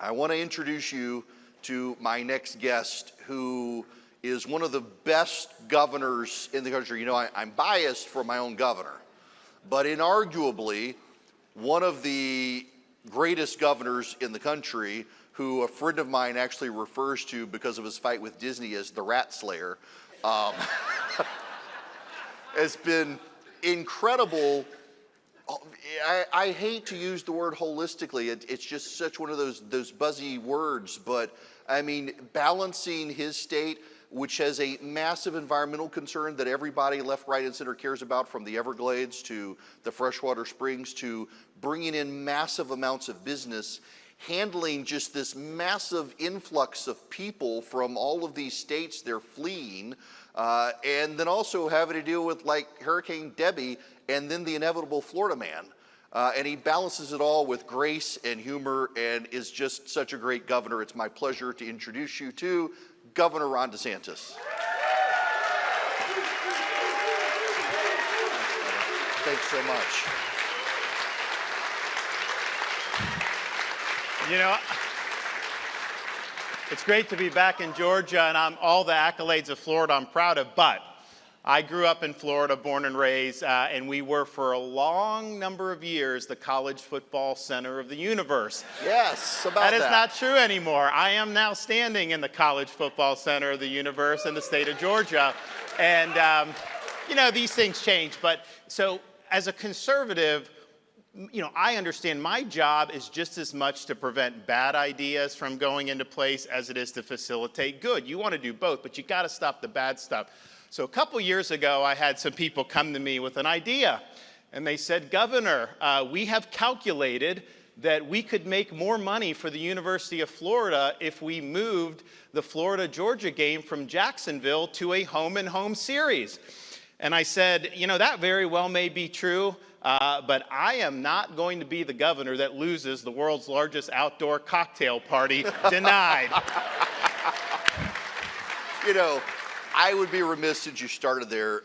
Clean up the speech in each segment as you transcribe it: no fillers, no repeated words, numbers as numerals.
I want to introduce you to my next guest, who is one of the best governors in the country. You know, I'm biased for my own governor, but inarguably one of the greatest governors in the country, who a friend of mine actually refers to because of his fight with Disney as the Rat Slayer. Has been incredible. I hate to use the word holistically. It's just such one of those buzzy words, but I mean, balancing his state, which has a massive environmental concern that everybody left, right, and center cares about, from the Everglades to the freshwater springs to bringing in massive amounts of business, handling just this massive influx of people from all of these states they're fleeing, and then also having to deal with like Hurricane Debbie and then the inevitable Florida man. And he balances it all with grace and humor and is just such a great governor. It's my pleasure to introduce you to Governor Ron DeSantis. Thanks so much. You know, it's great to be back in Georgia, and all the accolades of Florida I'm proud of, but I grew up in Florida, born and raised, and we were for a long number of years the college football center of the universe. Yes, about that. That is not true anymore. I am now standing in the college football center of the universe in the state of Georgia. And, you know, these things change. But so as a conservative, you know, I understand my job is just as much to prevent bad ideas from going into place as it is to facilitate good. You want to do both, but you got to stop the bad stuff. So a couple years ago, I had some people come to me with an idea, and they said, Governor, we have calculated that we could make more money for the University of Florida if we moved the Florida-Georgia game from Jacksonville to a home-and-home series. And I said, you know, that very well may be true, but I am not going to be the governor that loses the world's largest outdoor cocktail party. Denied. You know, I would be remiss, since you started there,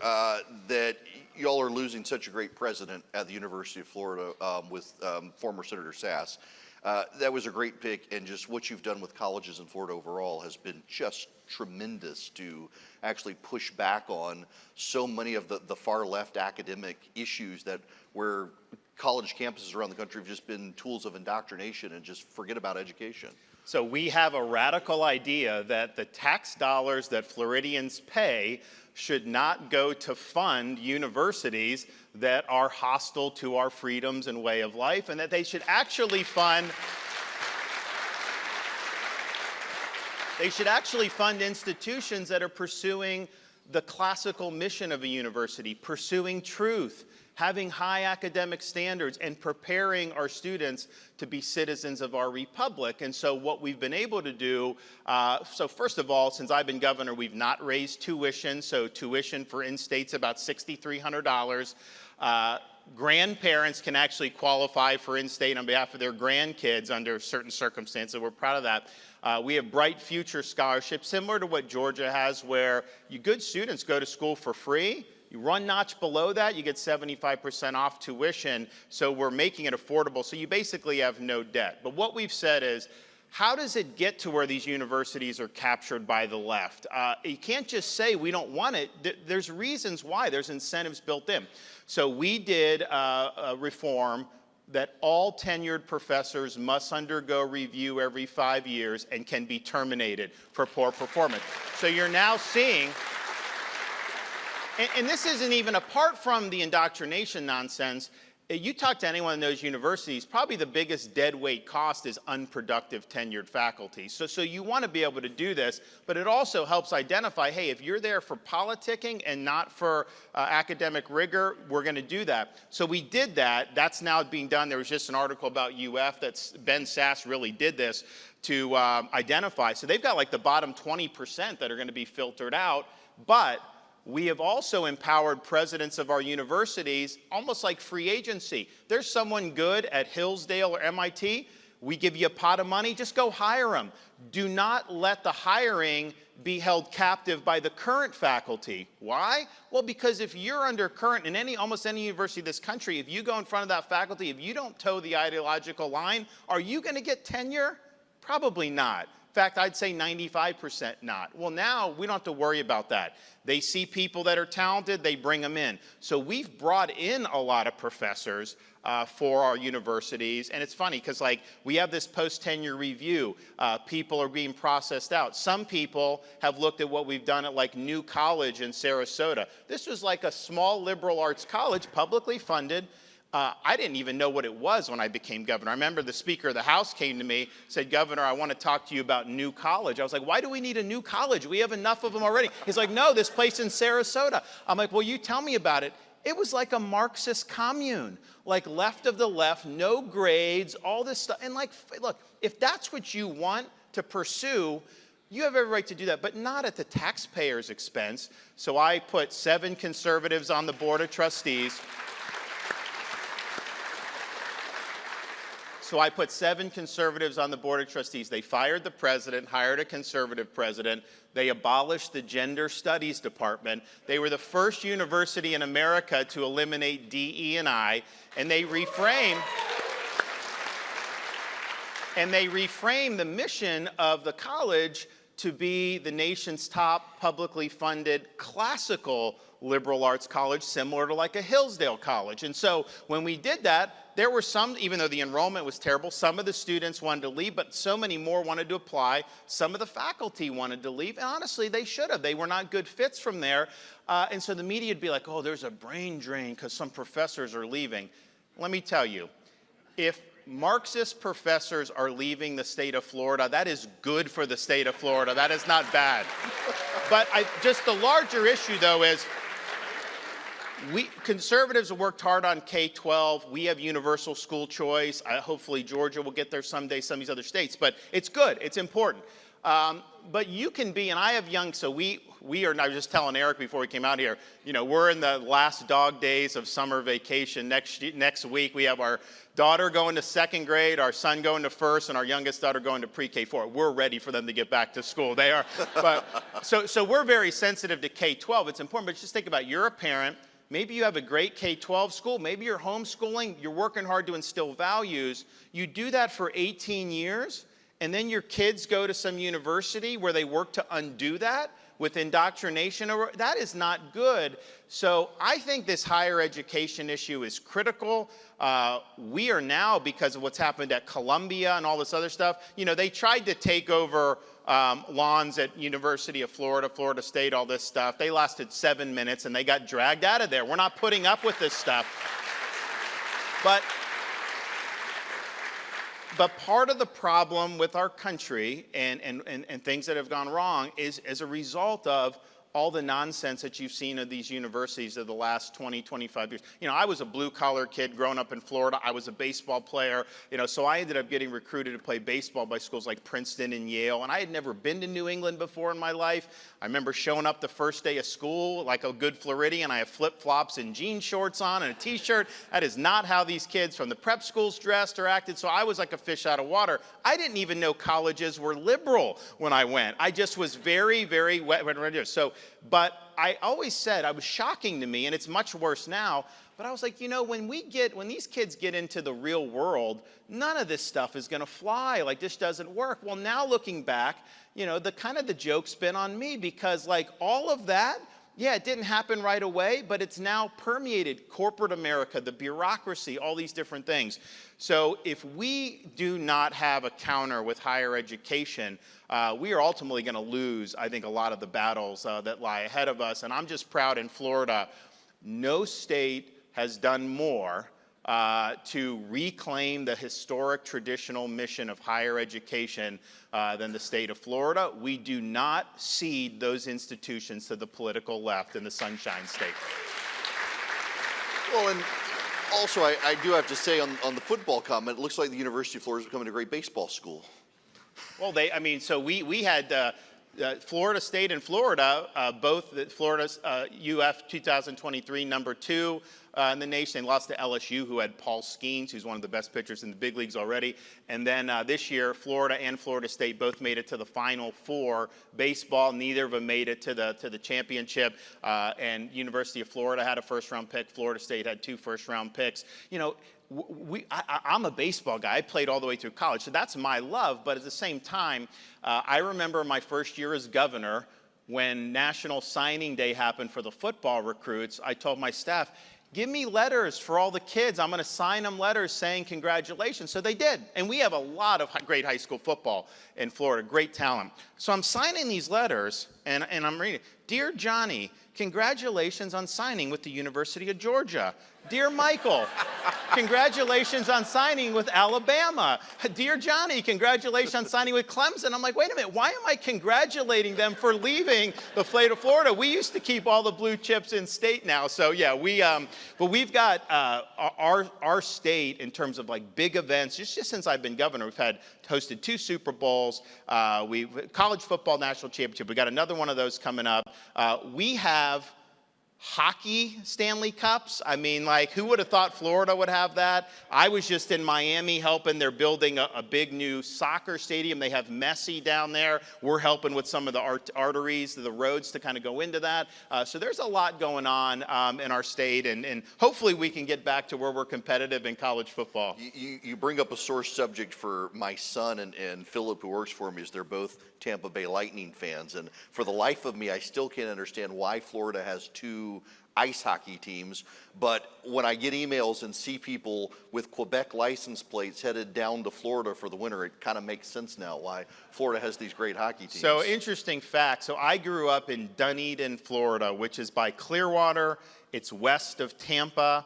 that y'all are losing such a great president at the University of Florida with former Senator Sass. That was a great pick, and just what you've done with colleges in Florida overall has been just tremendous to actually push back on so many of the far left academic issues that where college campuses around the country have just been tools of indoctrination and just forget about education. So we have a radical idea that the tax dollars that Floridians pay should not go to fund universities that are hostile to our freedoms and way of life, and that they should actually fund institutions that are pursuing the classical mission of a university, pursuing truth, having high academic standards, and preparing our students to be citizens of our republic. And so what we've been able to do, so first of all, since I've been governor, we've not raised tuition. So tuition for in-state's about $6,300. Grandparents can actually qualify for in-state on behalf of their grandkids under certain circumstances. We're proud of that. We have Bright Future scholarships, similar to what Georgia has, where you good students go to school for free. You one notch below that, you get 75% off tuition, so we're making it affordable. So you basically have no debt. But what we've said is, how does it get to where these universities are captured by the left? You can't just say we don't want it. There's reasons why. There's incentives built in. So we did a reform that all tenured professors must undergo review every 5 years and can be terminated for poor performance. So you're now seeing, and this isn't even apart from the indoctrination nonsense. You talk to anyone in those universities, probably the biggest deadweight cost is unproductive tenured faculty. So you want to be able to do this, but it also helps identify, hey, if you're there for politicking and not for academic rigor, we're going to do that. So we did that. That's now being done. There was just an article about UF that Ben Sass really did this to identify. So they've got like the bottom 20% that are going to be filtered out, but we have also empowered presidents of our universities, almost like free agency. There's someone good at Hillsdale or MIT, we give you a pot of money, just go hire them. Do not let the hiring be held captive by the current faculty. Why? Well, because if you're under current in almost any university in this country, if you go in front of that faculty, if you don't toe the ideological line, are you going to get tenure? Probably not. In fact, I'd say 95% not. Well, now we don't have to worry about that. They see people that are talented, they bring them in. So we've brought in a lot of professors for our universities. And it's funny because like we have this post-tenure review. People are being processed out. Some people have looked at what we've done at like New College in Sarasota. This was like a small liberal arts college, publicly funded. I didn't even know what it was when I became governor. I remember the Speaker of the House came to me, said, Governor, I want to talk to you about New College. I was like, why do we need a new college? We have enough of them already. He's like, no, this place in Sarasota. I'm like, well, you tell me about it. It was like a Marxist commune, like left of the left, no grades, all this stuff. And like, look, if that's what you want to pursue, you have every right to do that, but not at the taxpayer's expense. So I put 7 conservatives on the Board of Trustees. So I put 7 conservatives on the Board of Trustees. They fired the president, hired a conservative president. They abolished the Gender Studies Department. They were the first university in America to eliminate DE&I, and they reframed the mission of the college to be the nation's top publicly funded classical liberal arts college, similar to like a Hillsdale College. And so when we did that, there were some, even though the enrollment was terrible, some of the students wanted to leave, but so many more wanted to apply. Some of the faculty wanted to leave, and honestly, they should have. They were not good fits from there. And so the media would be like, oh, there's a brain drain because some professors are leaving. Let me tell you, if Marxist professors are leaving the state of Florida, that is good for the state of Florida. That is not bad. But just the larger issue, though, is conservatives have worked hard on K-12. We have universal school choice. Hopefully Georgia will get there someday, some of these other states. But it's good. It's important. But you can be, and I have young, so we are, and I was just telling Eric before we came out here, you know, we're in the last dog days of summer vacation. Next week, we have our daughter going to 2nd grade, our son going to 1st, and our youngest daughter going to pre-K 4. We're ready for them to get back to school. They are. But, so we're very sensitive to K-12. It's important, but just think about it. You're a parent. Maybe you have a great K-12 school. Maybe you're homeschooling. You're working hard to instill values. You do that for 18 years, and then your kids go to some university where they work to undo that with indoctrination. That is not good. So I think this higher education issue is critical. We are now, because of what's happened at Columbia and all this other stuff, you know, they tried to take over lawns at University of Florida, Florida State, all this stuff. They lasted 7 minutes and they got dragged out of there. We're not putting up with this stuff. But part of the problem with our country and things that have gone wrong is as a result of all the nonsense that you've seen of these universities of the last 20, 25 years. You know, I was a blue-collar kid growing up in Florida. I was a baseball player, you know, so I ended up getting recruited to play baseball by schools like Princeton and Yale, and I had never been to New England before in my life. I remember showing up the first day of school like a good Floridian. I have flip-flops and jean shorts on and a T-shirt. That is not how these kids from the prep schools dressed or acted, so I was like a fish out of water. I didn't even know colleges were liberal when I went. I just was very, very wet. But I always said, it was shocking to me, and it's much worse now, but I was like, you know, when these kids get into the real world, none of this stuff is going to fly. Like, this doesn't work. Well, now looking back, you know, the joke's been on me because, like, all of that, yeah, it didn't happen right away, but it's now permeated corporate America, the bureaucracy, all these different things. So if we do not have a counter with higher education, we are ultimately going to lose, I think, a lot of the battles that lie ahead of us. And I'm just proud in Florida, no state has done more to reclaim the historic traditional mission of higher education than the state of Florida. We do not cede those institutions to the political left in the Sunshine State. Well, and also I do have to say on the football comment, it looks like the University of Florida is becoming a great baseball school. Well, so we had Florida State and Florida, both Florida's UF 2023 number 2 in the nation. They lost to LSU, who had Paul Skeens, who's one of the best pitchers in the big leagues already. And then this year, Florida and Florida State both made it to the Final Four. Baseball, neither of them made it to the championship. And University of Florida had a first-round pick. Florida State had 2 first-round picks. You know, I'm a baseball guy. I played all the way through college, so that's my love. But at the same time, I remember my first year as governor, when National Signing Day happened for the football recruits, I told my staff, give me letters for all the kids. I'm going to sign them letters saying congratulations. So they did. And we have a lot of great high school football in Florida, great talent. So I'm signing these letters, and I'm reading, Dear Johnny, congratulations on signing with the University of Georgia. Dear Michael, congratulations on signing with Alabama. Dear Johnny, congratulations on signing with Clemson. I'm like, wait a minute, why am I congratulating them for leaving the state of Florida? We used to keep all the blue chips in state now. So yeah, but we've got our state in terms of like big events. Just since I've been governor, we've hosted 2 Super Bowls. College football national championship. We got another one of those coming up. We have hockey Stanley Cups. I mean, like, who would have thought Florida would have that? I was just in Miami helping. They're building a big new soccer stadium. They have Messi down there. We're helping with some of the arteries, the roads to kind of go into that. So there's a lot going on in our state, and hopefully we can get back to where we're competitive in college football. You bring up a sore subject for my son and Philip, who works for me, is they're both Tampa Bay Lightning fans. And for the life of me, I still can't understand why Florida has 2 ice hockey teams. But when I get emails and see people with Quebec license plates headed down to Florida for the winter, it kind of makes sense now why Florida has these great hockey teams. So interesting fact. So I grew up in Dunedin, Florida, which is by Clearwater. It's west of Tampa.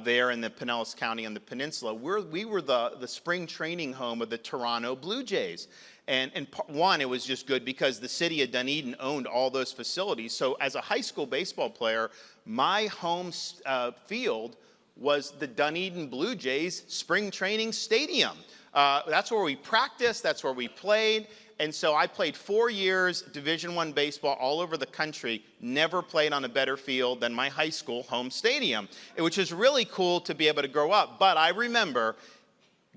There in the Pinellas County on the peninsula. We were the spring training home of the Toronto Blue Jays. And one, it was just good because the city of Dunedin owned all those facilities. So as a high school baseball player, my home field was the Dunedin Blue Jays spring training stadium. That's where we practiced, that's where we played. And so I played 4 years Division I baseball all over the country, never played on a better field than my high school home stadium, which is really cool to be able to grow up. But I remember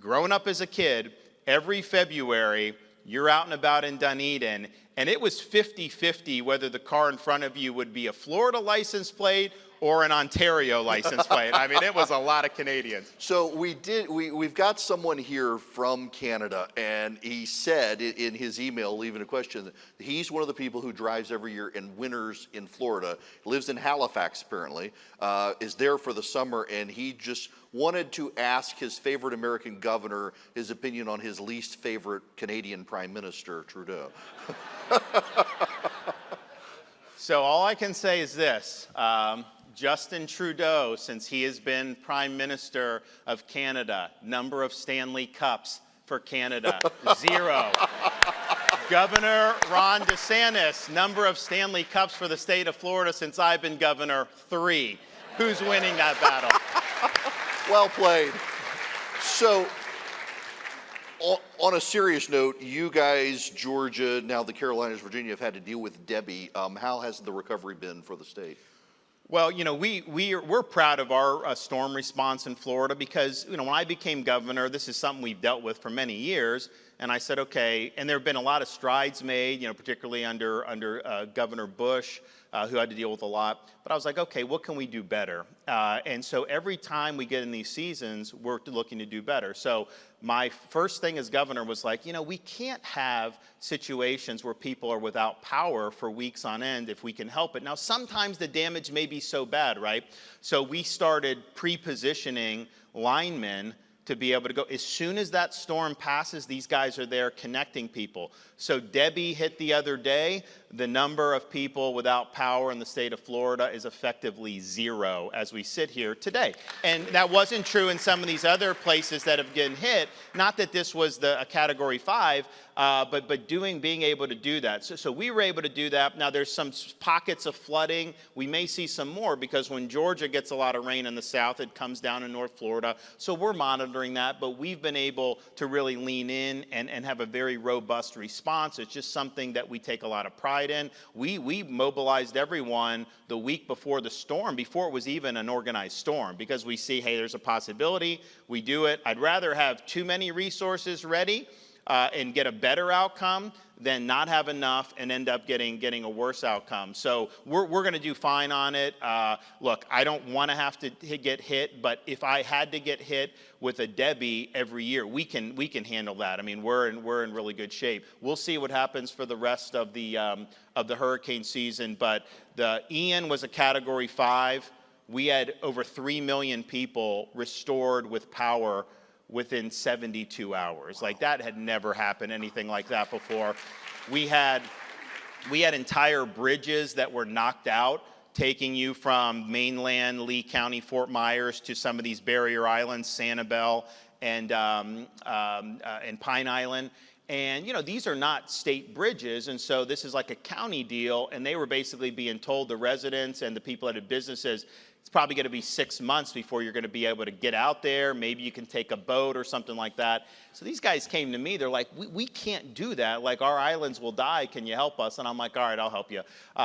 growing up as a kid, every February, you're out and about in Dunedin, and it was 50-50 whether the car in front of you would be a Florida license plate or an Ontario license plate. I mean, it was a lot of Canadians. So we've got someone here from Canada, and he said in his email, leaving a question, that he's one of the people who drives every year in winters in Florida, lives in Halifax apparently, is there for the summer, and he just wanted to ask his favorite American governor his opinion on his least favorite Canadian Prime Minister, Trudeau. So all I can say is this. Justin Trudeau, since he has been Prime Minister of Canada, number of Stanley Cups for Canada, 0. Governor Ron DeSantis, number of Stanley Cups for the state of Florida since I've been governor, 3. Who's winning that battle? Well played. So, on a serious note, you guys, Georgia, now the Carolinas, Virginia, have had to deal with Debbie. How has the recovery been for the state? Well, you know, we're proud of our storm response in Florida because, you know, when I became governor, this is something we've dealt with for many years. And I said, okay, and there have been a lot of strides made, you know, particularly under Governor Bush, who had to deal with a lot. But I was like, okay, what can we do better? And so every time we get in these seasons, we're looking to do better. So my first thing as governor was like, you know, we can't have situations where people are without power for weeks on end if we can help it. Now, sometimes the damage may be so bad, right? So we started pre-positioning linemen to be able to go. As soon as that storm passes, these guys are there connecting people. So Debbie hit the other day. The number of people without power in the state of Florida is effectively 0 as we sit here today. And that wasn't true in some of these other places that have been hit. Not that this was a Category 5, but being able to do that. So we were able to do that. Now there's some pockets of flooding. We may see some more because when Georgia gets a lot of rain in the south, it comes down in North Florida. So we're monitoring that, but we've been able to really lean in and have a very robust response. It's just something that we take a lot of pride in. We mobilized everyone the week before the storm, before it was even an organized storm, because we see, hey, there's a possibility. We do it. I'd rather have too many resources ready and get a better outcome than not have enough and end up getting a worse outcome. So we're going to do fine on it. Look, I don't want to have to get hit, but if I had to get hit with a Debbie every year, we can handle that. I mean, we're in really good shape. We'll see what happens for the rest of the hurricane season. But the Ian was a Category 5. We had over 3 million people restored with power within 72 hours. Like, that had never happened, anything like that before. We had entire bridges that were knocked out, taking you from mainland Lee County, Fort Myers, to some of these barrier islands, Sanibel and Pine Island. And, these are not state bridges, and so this is like a county deal, and they were basically being told, the residents and the people that had businesses, it's probably going to be 6 months before you're going to be able to get out there. Maybe you can take a boat or something like that. So these guys came to me. They're like, we can't do that. Like, our islands will die. Can you help us? And I'm like, all right, I'll help you.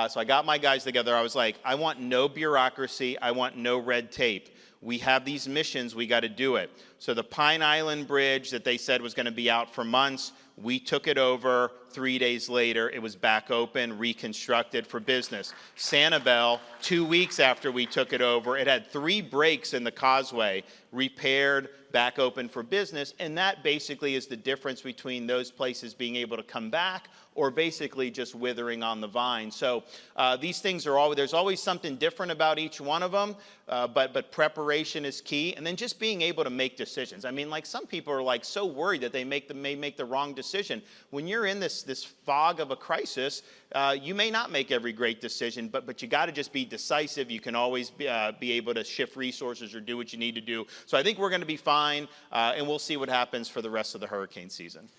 So I got my guys together. I was like, I want no bureaucracy. I want no red tape. We have these missions. We got to do it. So the Pine Island Bridge that they said was going to be out for months, we took it over. 3 days later, it was back open, reconstructed for business. Sanibel, 2 weeks after we took it over, it had 3 breaks in the causeway, repaired, back open for business, and that basically is the difference between those places being able to come back or basically just withering on the vine. So these things are always, there's always something different about each one of them, but preparation is key, and then just being able to make decisions. I mean, like, some people are like so worried that they may make the wrong decision. When you're in this fog of a crisis, you may not make every great decision, but you got to just be decisive. You can always be able to shift resources or do what you need to do. So I think we're going to be fine, and we'll see what happens for the rest of the hurricane season.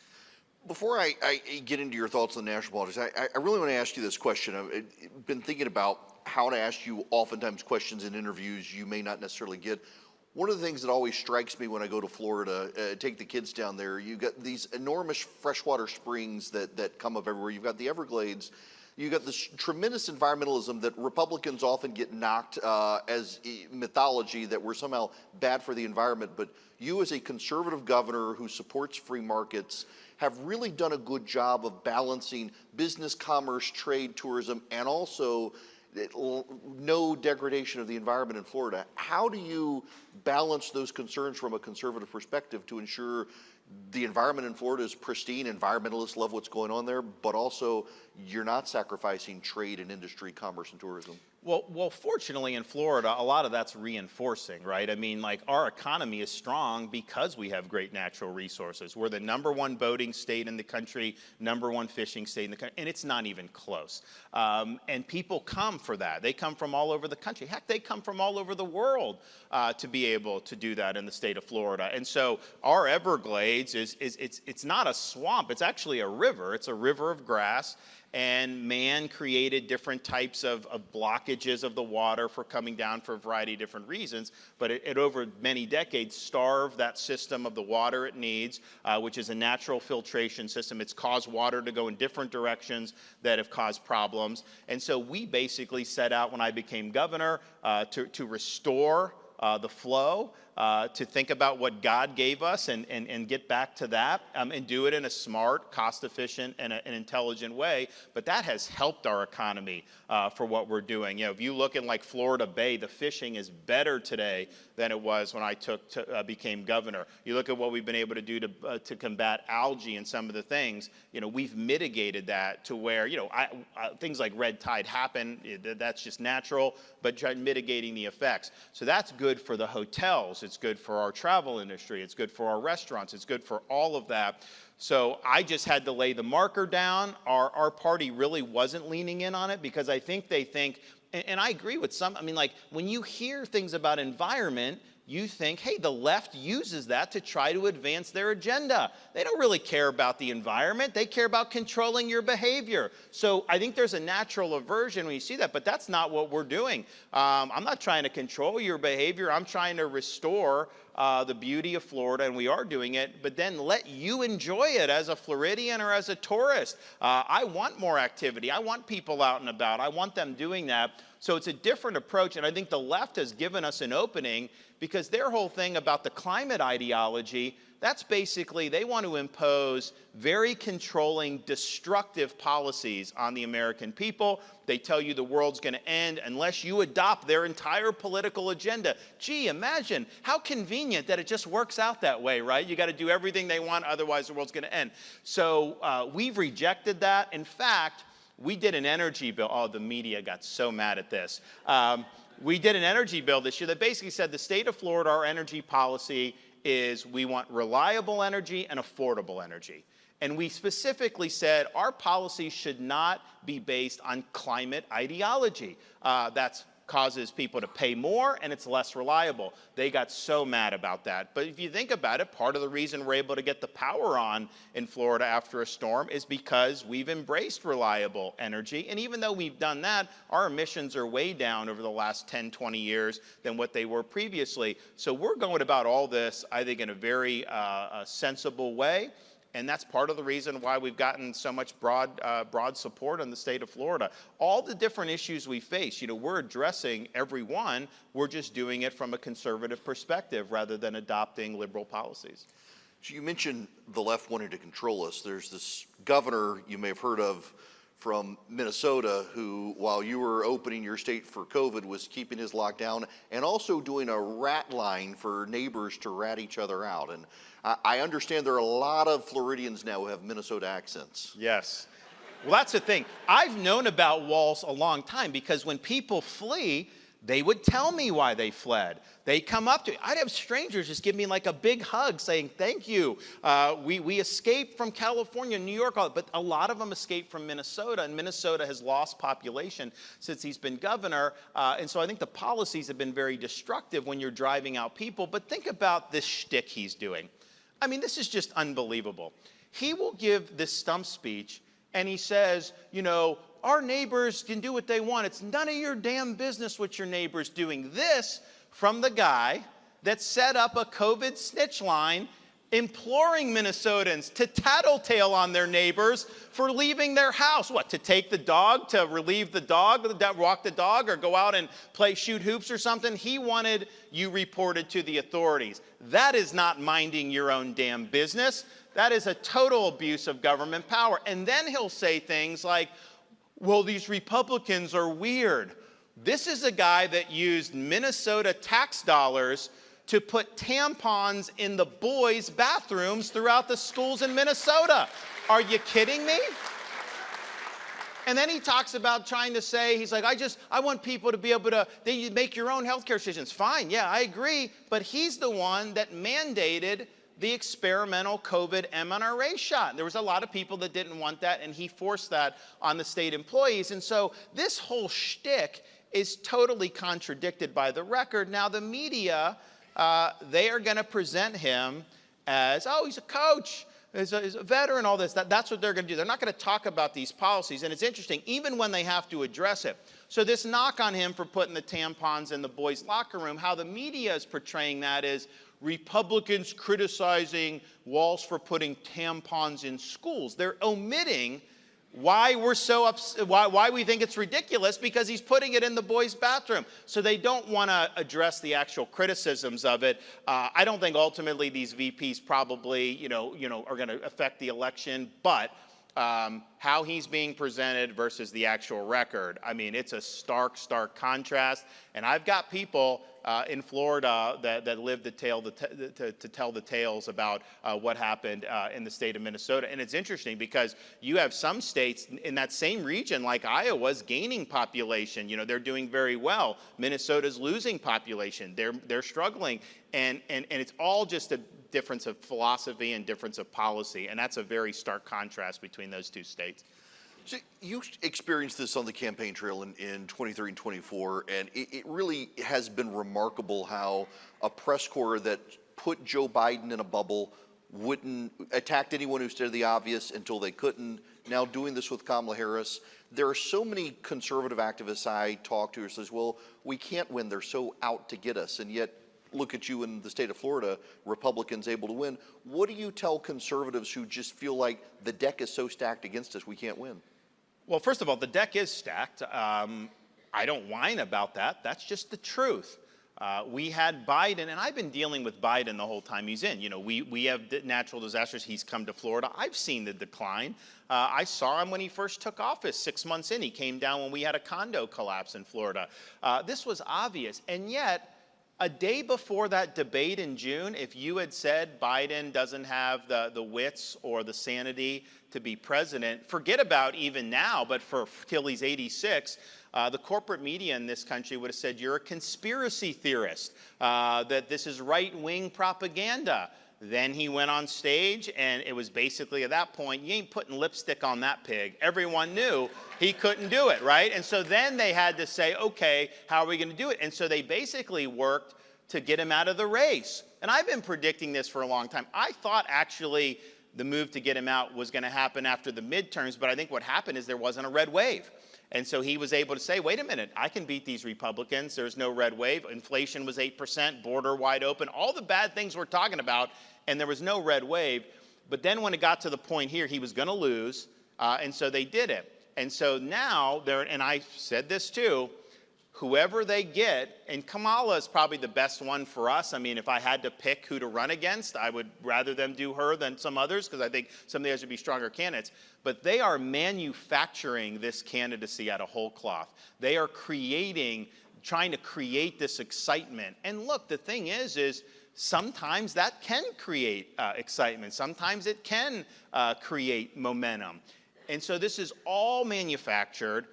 Before I get into your thoughts on national politics, I really want to ask you this question. I've been thinking about how to ask you oftentimes questions in interviews you may not necessarily get. One of the things that always strikes me when I go to Florida, take the kids down there, you've got these enormous freshwater springs that come up everywhere. You've got the Everglades. You've got this tremendous environmentalism that Republicans often get knocked as mythology, that we're somehow bad for the environment. But you, as a conservative governor who supports free markets, have really done a good job of balancing business, commerce, trade, tourism, and also no degradation of the environment in Florida. How do you balance those concerns from a conservative perspective to ensure the environment in Florida is pristine, environmentalists love what's going on there, but also you're not sacrificing trade and industry, commerce, and tourism? Well, fortunately in Florida, a lot of that's reinforcing, right? I mean, like, our economy is strong because we have great natural resources. We're the #1 boating state in the country, #1 fishing state in the country, and it's not even close. And people come for that. They come from all over the country. Heck, they come from all over the world to be able to do that in the state of Florida. And so our Everglades it's not a swamp. It's actually a river. It's a river of grass. And man created different types of blockages of the water for coming down for a variety of different reasons, but it over many decades starved that system of the water it needs, which is a natural filtration system. It's caused water to go in different directions that have caused problems. And so we basically set out, when I became governor, to restore the flow, to think about what God gave us and get back to that, and do it in a smart, cost-efficient, and an intelligent way. But that has helped our economy for what we're doing. If you look in like Florida Bay, the fishing is better today than it was when I became governor. You look at what we've been able to do to combat algae and some of the things. We've mitigated that to where things like red tide happen. That's just natural, but mitigating the effects. So that's good for the hotels. It's good for our travel industry. It's good for our restaurants. It's good for all of that. So I just had to lay the marker down. Our party really wasn't leaning in on it because I think they think, and I agree with some, I mean, like, when you hear things about environment, you think, hey, the left uses that to try to advance their agenda. They don't really care about the environment. They care about controlling your behavior. So I think there's a natural aversion when you see that, but that's not what we're doing. I'm not trying to control your behavior. I'm trying to restore the beauty of Florida, and we are doing it, but then let you enjoy it as a Floridian or as a tourist. I want more activity. I want people out and about. I want them doing that. So it's a different approach, and I think the left has given us an opening because their whole thing about the climate ideology, That's basically, they want to impose very controlling, destructive policies on the American people. They tell you the world's going to end unless you adopt their entire political agenda. Gee, imagine how convenient that it just works out that way, right? You got to do everything they want, otherwise the world's going to end. So we've rejected that. In fact, we did an energy bill. Oh, the media got so mad at this. We did an energy bill this year that basically said the state of Florida, our energy policy is we want reliable energy and affordable energy. And we specifically said our policy should not be based on climate ideology. That causes people to pay more and it's less reliable. They got so mad about that. But if you think about it, part of the reason we're able to get the power on in Florida after a storm is because we've embraced reliable energy. And even though we've done that, our emissions are way down over the last 10, 20 years than what they were previously. So we're going about all this, I think, in a very sensible way. And that's part of the reason why we've gotten so much broad support in the state of Florida. All the different issues we face, we're addressing every one. We're just doing it from a conservative perspective rather than adopting liberal policies. So you mentioned the left wanting to control us. There's this governor you may have heard of from Minnesota who, while you were opening your state for COVID, was keeping his lockdown and also doing a rat line for neighbors to rat each other out. And I understand there are a lot of Floridians now who have Minnesota accents. Yes. Well, that's the thing. I've known about walls a long time because when people flee, they would tell me why they fled. They come up to me. I'd have strangers just give me like a big hug saying, thank you. We escaped from California, New York, but a lot of them escaped from Minnesota, and Minnesota has lost population since he's been governor. And so I think the policies have been very destructive when you're driving out people. But think about this shtick he's doing. I mean, this is just unbelievable. He will give this stump speech, and he says, our neighbors can do what they want. It's none of your damn business what your neighbor's doing. This from the guy that set up a COVID snitch line imploring Minnesotans to tattletale on their neighbors for leaving their house. What, to take the dog, to relieve the dog, walk the dog, or go out and shoot hoops or something? He wanted you reported to the authorities. That is not minding your own damn business. That is a total abuse of government power. And then he'll say things like, well, these Republicans are weird. This is a guy that used Minnesota tax dollars to put tampons in the boys' bathrooms throughout the schools in Minnesota. Are you kidding me? And then he talks about trying to say, he's like, I want people to be able to, they make your own healthcare decisions. Fine, yeah, I agree. But he's the one that mandated the experimental COVID mRNA shot. There was a lot of people that didn't want that, and he forced that on the state employees. And so this whole shtick is totally contradicted by the record. Now the media, they are going to present him as, oh, he's a coach, he's a veteran, all this. That's what they're going to do. They're not going to talk about these policies. And it's interesting, even when they have to address it. So this knock on him for putting the tampons in the boys' locker room, how the media is portraying that is Republicans criticizing Walz for putting tampons in schools. They're omitting why we're so upset, why we think it's ridiculous, because he's putting it in the boys' bathroom. So they don't want to address the actual criticisms of it. I don't think ultimately these VPs probably, are going to affect the election, but how he's being presented versus the actual record, I mean, it's a stark contrast. And I've got people in Florida that live to tell the tales about what happened in the state of Minnesota. And it's interesting because you have some states in that same region, like Iowa's gaining population. They're doing very well. Minnesota's losing population. They're struggling. And it's all just a difference of philosophy and difference of policy. And that's a very stark contrast between those two states. So you experienced this on the campaign trail in 23 and 24, and it really has been remarkable how a press corps that put Joe Biden in a bubble wouldn't attack anyone who stated the obvious until they couldn't. Now doing this with Kamala Harris, there are so many conservative activists I talk to who says, well, we can't win. They're so out to get us. And yet, look at you in the state of Florida, Republicans able to win. What do you tell conservatives who just feel like the deck is so stacked against us, we can't win? Well, first of all, the deck is stacked. I don't whine about that. That's just the truth. We had Biden, and I've been dealing with Biden the whole time he's in. You know, we have natural disasters. He's come to Florida. I've seen the decline. I saw him when he first took office 6 months in. He came down when we had a condo collapse in Florida. This was obvious. And yet, a day before that debate in June, if you had said Biden doesn't have the wits or the sanity to be president, forget about even now, but till he's 86, the corporate media in this country would have said you're a conspiracy theorist, that this is right-wing propaganda. Then he went on stage, and it was basically at that point, you ain't putting lipstick on that pig. Everyone knew he couldn't do it, right? And so then they had to say, okay, how are we going to do it? And so they basically worked to get him out of the race. And I've been predicting this for a long time. I thought actually the move to get him out was going to happen after the midterms, but I think what happened is there wasn't a red wave. And so he was able to say, wait a minute, I can beat these Republicans. There's no red wave. Inflation was 8%, border wide open, all the bad things we're talking about, and there was no red wave. But then when it got to the point here, he was going to lose, and so they did it. And so now, and I said this too, whoever they get, and Kamala is probably the best one for us. I mean, if I had to pick who to run against, I would rather them do her than some others, because I think some of the others would be stronger candidates. But they are manufacturing this candidacy out of whole cloth. They are trying to create this excitement. And look, the thing is sometimes that can create excitement. Sometimes it can create momentum. And so this is all manufactured.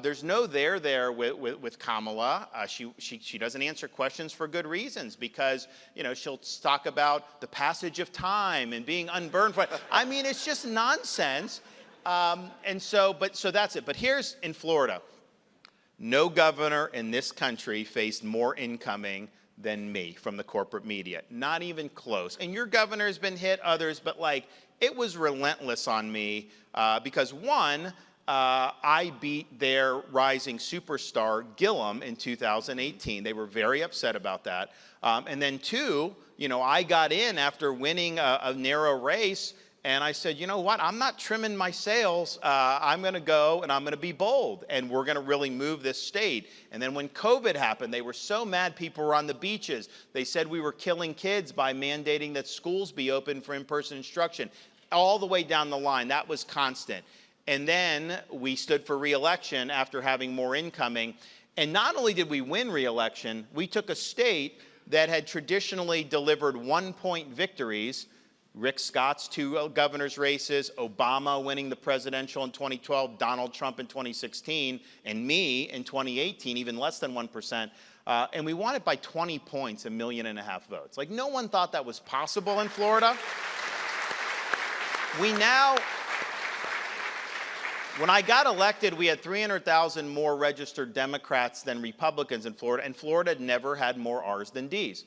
There's no there with Kamala. She doesn't answer questions for good reasons, because, you know, she'll talk about the passage of time and being unburned. I mean, it's just nonsense. So that's it. But here's in Florida, no governor in this country faced more incoming than me from the corporate media. Not even close. And your governor has been hit, others, but like, it was relentless on me because one, I beat their rising superstar, Gillum, in 2018. They were very upset about that. And then two, you know, I got in after winning a narrow race, and I said, you know what, I'm not trimming my sails. I'm going to go and I'm going to be bold, and we're going to really move this state. And then when COVID happened, they were so mad people were on the beaches. They said we were killing kids by mandating that schools be open for in-person instruction. All the way down the line, that was constant. And then we stood for re-election after having more incoming. And not only did we win re-election, we took a state that had traditionally delivered 1-point victories. Rick Scott's 2 governor's races, Obama winning the presidential in 2012, Donald Trump in 2016, and me in 2018, even less than 1%. And we won it by 20 points, 1.5 million votes. Like, no one thought that was possible in Florida. When I got elected, we had 300,000 more registered Democrats than Republicans in Florida, and Florida had never had more R's than D's.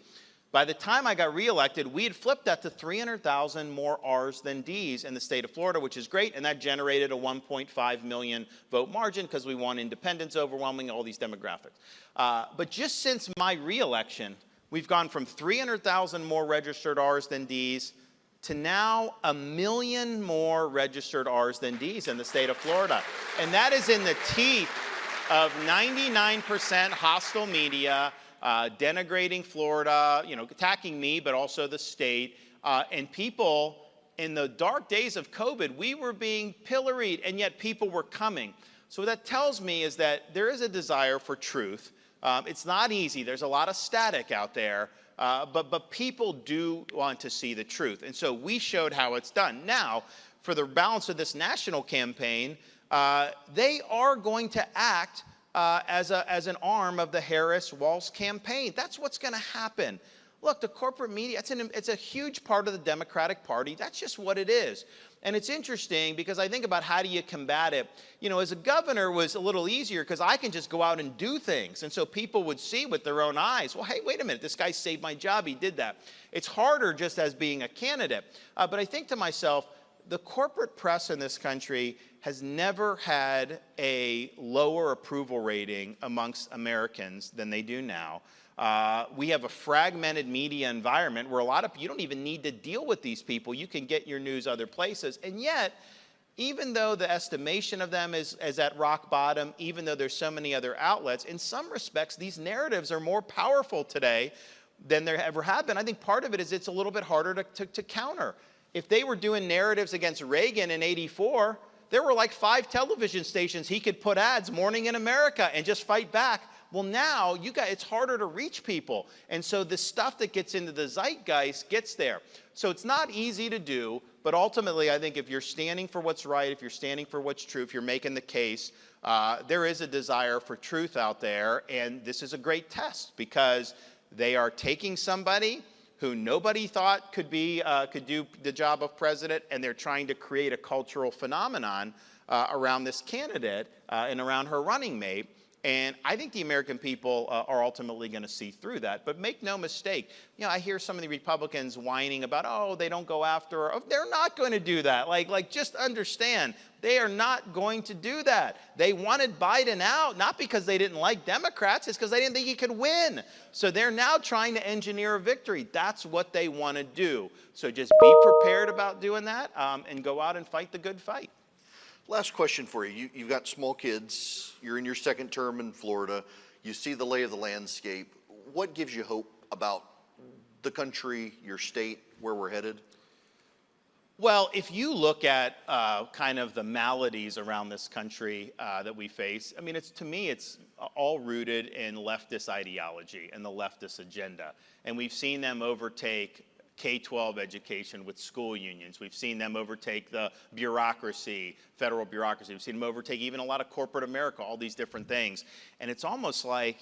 By the time I got reelected, we had flipped that to 300,000 more R's than D's in the state of Florida, which is great, and that generated a 1.5 million vote margin because we won independents overwhelming all these demographics. But just since my reelection, we've gone from 300,000 more registered R's than D's to now 1 million more registered R's than D's in the state of Florida. And that is in the teeth of 99% hostile media, denigrating Florida, you know, attacking me, but also the state. And people, in the dark days of COVID, we were being pilloried, and yet people were coming. So what that tells me is that there is a desire for truth. It's not easy. There's a lot of static out there. But people do want to see the truth. And so we showed how it's done. Now, for the balance of this national campaign, they are going to act as an arm of the Harris-Walz campaign. That's what's going to happen. Look, the corporate media, it's a huge part of the Democratic Party. That's just what it is. And it's interesting because I think about how do you combat it. You know, as a governor was a little easier because I can just go out and do things. And so people would see with their own eyes, well, hey, wait a minute, this guy saved my job, he did that. It's harder just as being a candidate. But I think to myself, the corporate press in this country has never had a lower approval rating amongst Americans than they do now. We have a fragmented media environment where a lot of you don't even need to deal with these people. You can get your news other places. And yet, even though the estimation of them is at rock bottom, even though there's so many other outlets, in some respects, these narratives are more powerful today than there ever have been. I think part of it is it's a little bit harder to counter. If they were doing narratives against Reagan in '84, there were like 5 television stations he could put ads, Morning in America, and just fight back. Well, now it's harder to reach people. And so the stuff that gets into the zeitgeist gets there. So it's not easy to do, but ultimately I think if you're standing for what's right, if you're standing for what's true, if you're making the case, there is a desire for truth out there. And this is a great test because they are taking somebody who nobody thought could do the job of president, and they're trying to create a cultural phenomenon around this candidate and around her running mate. And I think the American people are ultimately going to see through that. But make no mistake, I hear some of the Republicans whining about, oh, they don't go after her. Oh, they're not going to do that. Like, just understand, they are not going to do that. They wanted Biden out, not because they didn't like Democrats, it's because they didn't think he could win. So they're now trying to engineer a victory. That's what they want to do. So just be prepared about doing that and go out and fight the good fight. Last question for you. You've got small kids. You're in your second term in Florida. You see the lay of the landscape. What gives you hope about the country, your state, where we're headed? Well, if you look at kind of the maladies around this country that we face, I mean, to me, it's all rooted in leftist ideology and the leftist agenda. And we've seen them overtake K-12 education with school unions. We've seen them overtake the bureaucracy, federal bureaucracy. We've seen them overtake even a lot of corporate America, all these different things. And it's almost like,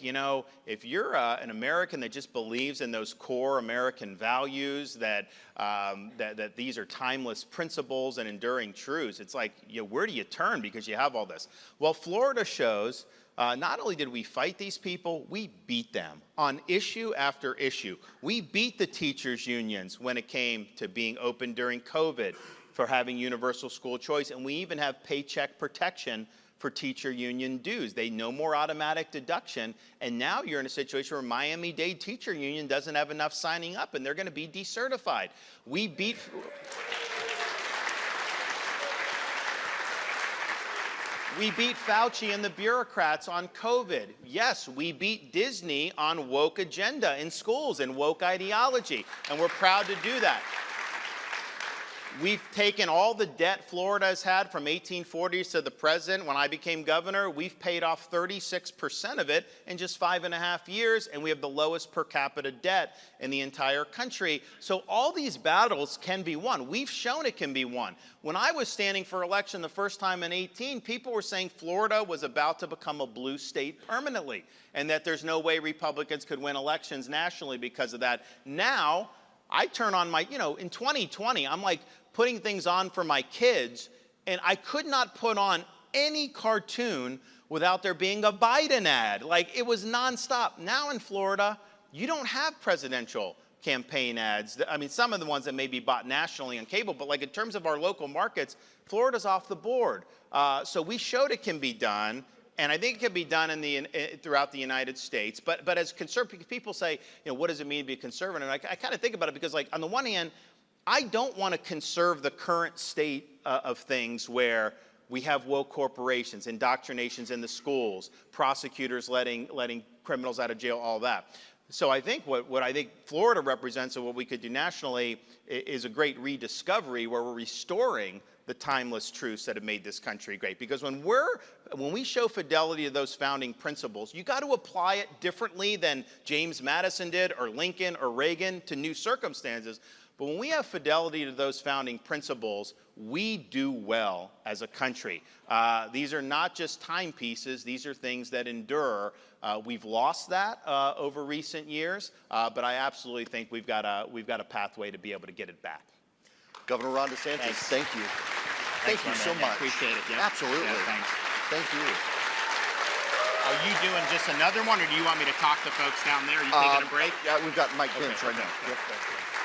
if you're an American that just believes in those core American values, that these are timeless principles and enduring truths, it's like, where do you turn because you have all this? Well, Florida shows not only did we fight these people, we beat them on issue after issue. We beat the teachers' unions when it came to being open during COVID for having universal school choice, and we even have paycheck protection for teacher union dues. They no more automatic deduction, and now you're in a situation where Miami-Dade teacher union doesn't have enough signing up, and they're going to be decertified. We beat Fauci and the bureaucrats on COVID. Yes, we beat Disney on woke agenda in schools and woke ideology, and we're proud to do that. We've taken all the debt Florida has had from 1840s to the present. When I became governor, we've paid off 36% of it in just 5.5 years, and we have the lowest per capita debt in the entire country. So all these battles can be won. We've shown it can be won. When I was standing for election the first time in 2018, people were saying Florida was about to become a blue state permanently, and that there's no way Republicans could win elections nationally because of that. Now, I turn on in 2020, I'm like putting things on for my kids, and I could not put on any cartoon without there being a Biden ad. Like, it was nonstop. Now in Florida, you don't have presidential campaign ads. I mean, some of the ones that may be bought nationally on cable, but like in terms of our local markets, Florida's off the board. So we showed it can be done. And I think it can be done throughout the United States. But as conservative people say, what does it mean to be a conservative? And I kind of think about it because, on the one hand, I don't want to conserve the current state of things where we have woke corporations, indoctrinations in the schools, prosecutors letting criminals out of jail, all that. So I think what I think Florida represents and what we could do nationally is a great rediscovery where we're restoring the timeless truths that have made this country great. Because when we show fidelity to those founding principles, you got to apply it differently than James Madison did or Lincoln or Reagan to new circumstances. But when we have fidelity to those founding principles, we do well as a country. These are not just timepieces. These are things that endure. We've lost that over recent years, but I absolutely think we've got a pathway to be able to get it back. Governor Ron DeSantis, thank you. Thank you so much. Appreciate it. Yeah. Absolutely. Yeah, thanks. Thank you. Are you doing just another one, or do you want me to talk to folks down there? Are you taking a break? Yeah, we've got Mike Pence right okay. now. Yep.